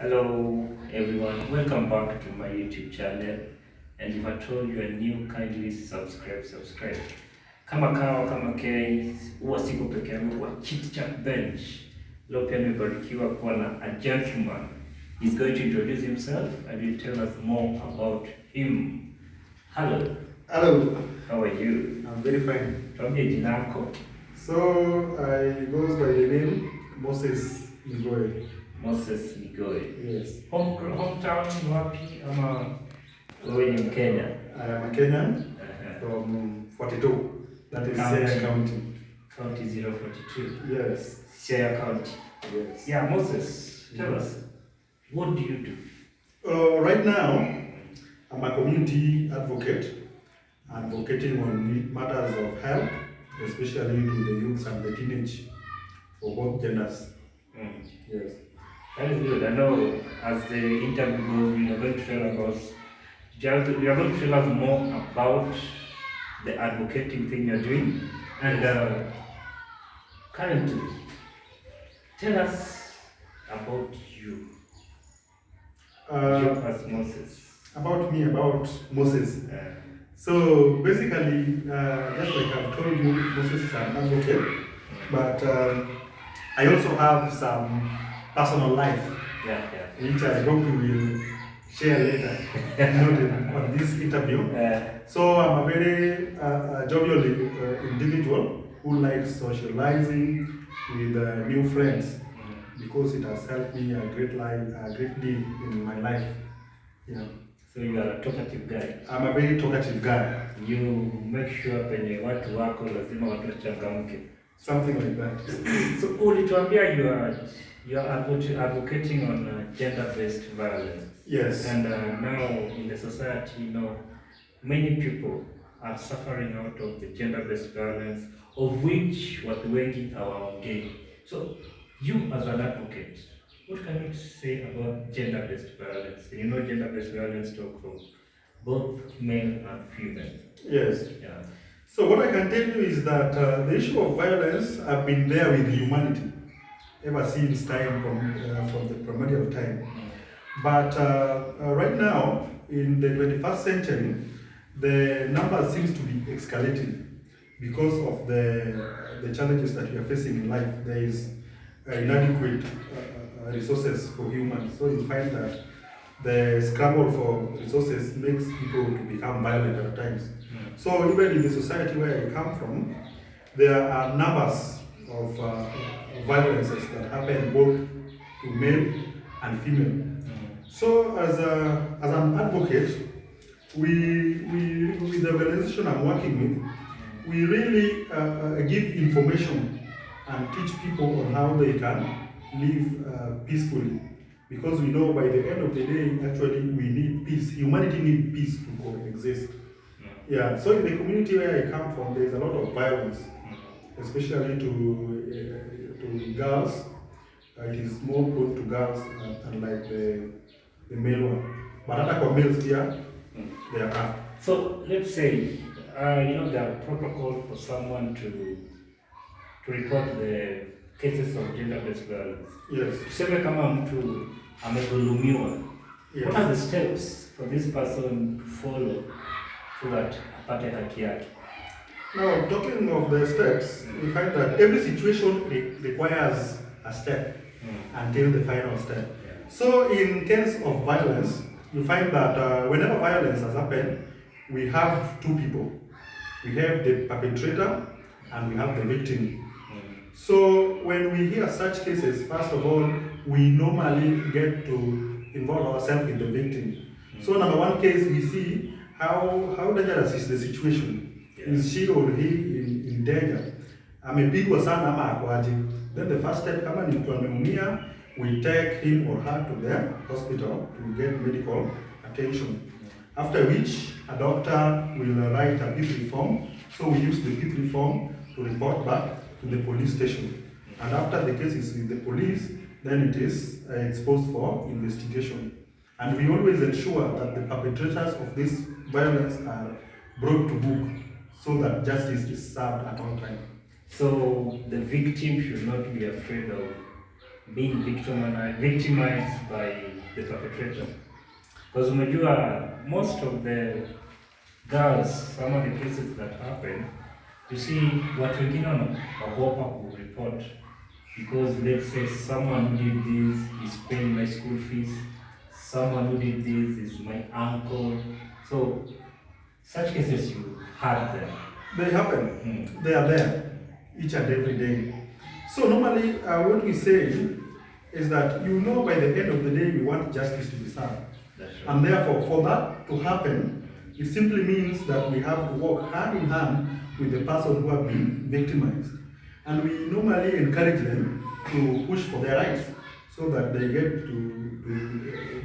Hello everyone, welcome back to my YouTube channel, and if I told you are new, kindly subscribe. Kama kawa kama K, huwa siko peke yangu wa CHIT-CHAT bench. Leo pia nimebarikiwa kuwa na a gentleman. He's going to introduce himself and will tell us more about him. Hello. Hello. How are you? I'm very fine. Tuambie jina lako. So I goes by the name Moses Migoi. Moses Migoi. Yes. Hometown wapi ama wewe ni Mkenya? I am a Kenyan from 42. That is Siaya County. County 042. Yes. Siaya County. Yes. Yeah, Moses, tell us, what do you do? Right now, I'm a community advocate, advocating on matters of health, especially to the youths and the teenage, for both genders. Yes. That is good. I know as the interview goes, we are going to tell us more about the advocating thing you're doing. And currently, tell us about you. You as Moses. About me, about Moses. So basically, just like I've told you, Moses is an advocate, but I also have some personal life, which I hope we will share later on this interview. So I'm a very jovial individual who likes socializing with new friends because it has helped me a great deal in my life. Yeah. So you are a talkative guy. I'm a very talkative guy. You make sure penye watu wako lazima watu wachangamke. Something like that. So ulituambia you are advocating on gender-based violence. Yes. And now in the society, many people are suffering out of the gender-based violence, of which watu wengi hawaongei. So you as an advocate, what can you say about gender-based violence? You know, gender-based violence talk from both male and female. Yes. Yeah. So what I can tell you is that the issue of violence have been there with humanity ever since time from the primordial time. But right now, in the 21st century, the number seems to be escalating because of the challenges that we are facing in life. There is inadequate resources for humans. So you find that the scramble for resources makes people to become violent at times. So even in the society where I come from, there are numbers of violences that happen both to male and female. So as an advocate, with the organization I'm working with, we really give information and teach people on how they can live peacefully. Because we know by the end of the day, actually, we need peace. Humanity needs peace to coexist. Yeah, so in the community where I come from, there's a lot of violence, especially to girls. It is more prone to girls unlike the male one. But other males here, they are. So let's say, there are protocols for someone to report the cases of gender-based violence. Yes. Tuseme kama mtu amedhulumiwa. Yes. What are the steps for this person to follow so that apate haki yake? Now, talking of the steps, we find that every situation requires a step until the final step. So in case of violence, you find that whenever violence has happened, we have two people. We have the perpetrator and we have the victim. So when we hear such cases, first of all, we normally get to involve ourselves in the victim. So number one case, we see how dangerous is the situation. Is she or he in danger? Amepigwa sana ama akwaje? Then the first step, kama ni mtu ameumia, we take him or her to the hospital to get medical attention. After which, a doctor will write a P3 form. So we use the P3 form to report back to the police station. And after the case is with the police, then it is exposed for investigation. And we always ensure that the perpetrators of this violence are brought to book so that justice is served at all times. So the victim should not be afraid of being victimized by the perpetrator? Because most of the girls, some of the cases that happen, you see watu wengine wanaogopa report because let's say someone who did this is paying my school fees, someone who did this is my uncle. So such cases you had them. They happen. They are there each and every day. So normally what we say is that by the end of the day we want justice to be served. That's right. And therefore for that to happen, it simply means that we have to work hand in hand with the person who have been victimized. And we normally encourage them to push for their rights so that they get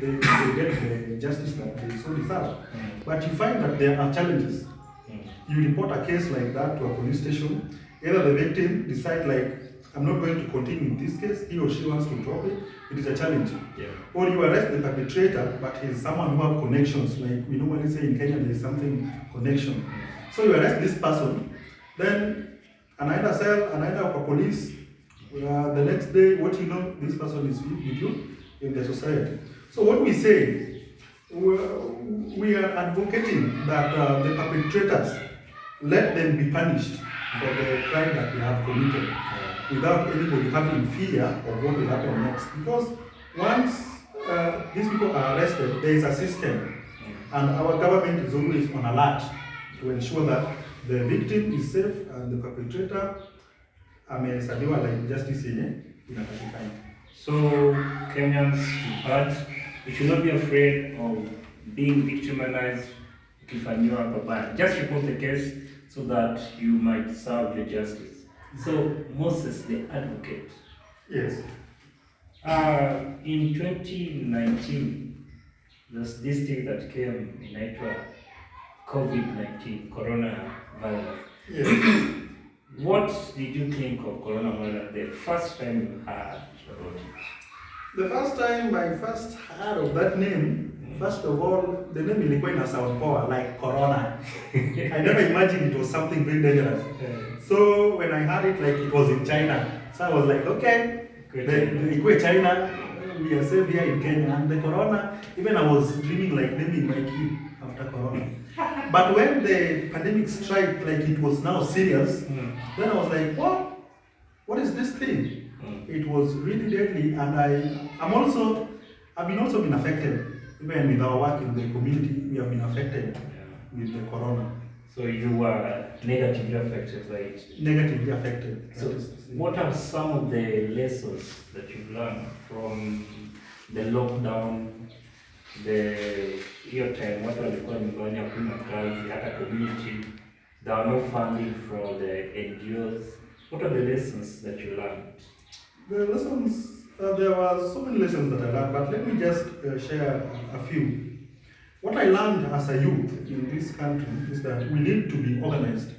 the justice that they so deserve. But you find that there are challenges. You report a case like that to a police station, either the victim decide like, I'm not going to continue in this case, he or she wants to drop it, it is a challenge. Yeah. Or you arrest the perpetrator, but he's someone who have connections, like we normally say in Kenya there is something connection. So you arrest this person, then another cell, another police, the next day, what this person is with you in the society. So what we say, we are advocating that the perpetrators, let them be punished for the crime that they have committed, without anybody having fear of what will happen next. Because once these people are arrested, there is a system, and our government is always on alert to ensure that the victim is safe and the perpetrator amehesabiwa like justice yenye inapatikana. So Kenyans, we should not be afraid of being victimized ukifanyiwa babaya. Just report the case so that you might serve your justice. So Moses, the advocate. Yes. In 2019, there's this thing that came in COVID-19, coronavirus. Yes. What did you think of coronavirus the first time you heard about it? The first time I first heard of that name, first of all, the name ilikuwa ina sound power, like corona. I never imagined it was something very dangerous. So when I heard it, like it was in China, so I was like, okay, the China, we are safe here in Kenya, and the corona, even I was dreaming like naming my kid after corona. But when the pandemic struck, like it was now serious, then I was like, what is this thing? It was really deadly, and I've been affected. Even with our work in the community, we have been affected with the corona. So you were negatively affected by it? Negatively affected. So what are some of the lessons that you've learned from the lockdown, your time, what walikuwa nyumbani hakuna kazi, hata community, there are no funding from the NGOs. What are the lessons that you learned? The lessons, there were so many lessons that I learned, but let me just share a few. What I learned as a youth in this country is that we need to be organized.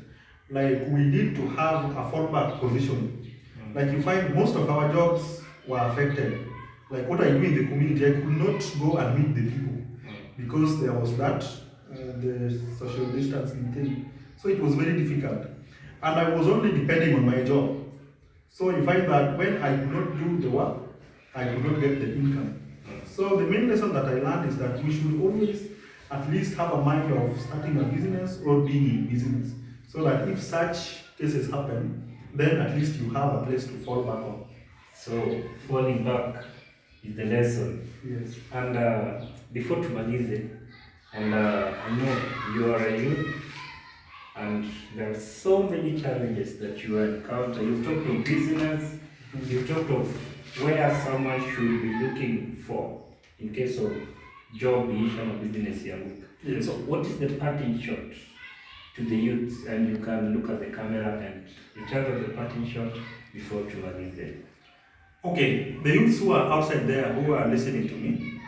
Like we need to have a fallback position. Like you find most of our jobs were affected. Like what I do in the community, I could not go and meet the people because there was that, the social distancing thing. So it was very difficult. And I was only depending on my job. So you find that when I could not do the work, I could not get the income. So the main lesson that I learned is that we should always at least have a mind of starting a business or being in business. So that if such cases happen, then at least you have a place to fall back on. So falling back is the lesson. Yes. And before tumalize, and I know you are a youth, and there are so many challenges that you encounter. You've talked of business, you've talked of where someone should be looking for in case of job issue or business. Yes. So what is the parting shot to the youth? And you can look at the camera and return the parting shot before tumalize. Okay, the youths who are outside there who are listening to me,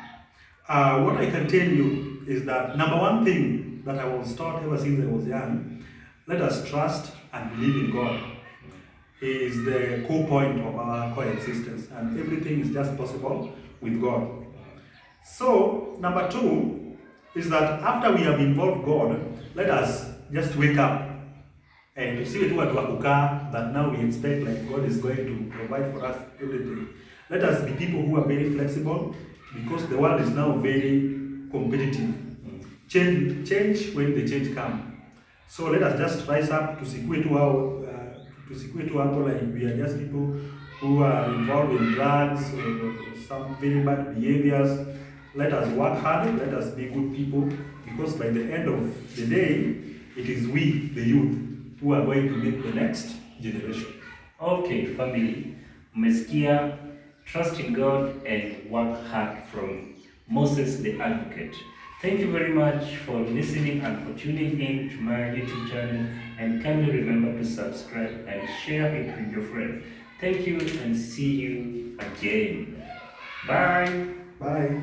what I can tell you is that number one thing that I was taught ever since I was young, let us trust and believe in God. He is the core point of our coexistence, and everything is just possible with God. So, number two is that after we have involved God, let us just wake up and to see it that now we expect like God is going to provide for us everything. Let us be people who are very flexible, because the world is now very competitive. Change when the change comes. So let us just rise up tusikue tu hapo like we are just people who are involved in drugs or some very bad behaviors. Let us work hard, let us be good people, because by the end of the day, it is we, the youth, who are going to make the next generation. Okay, family, umesikia, trust in God and work hard from Moses the Advocate. Thank you very much for listening and for tuning in to my YouTube channel, and kindly remember to subscribe and share it with your friends. Thank you and see you again. Bye. Bye.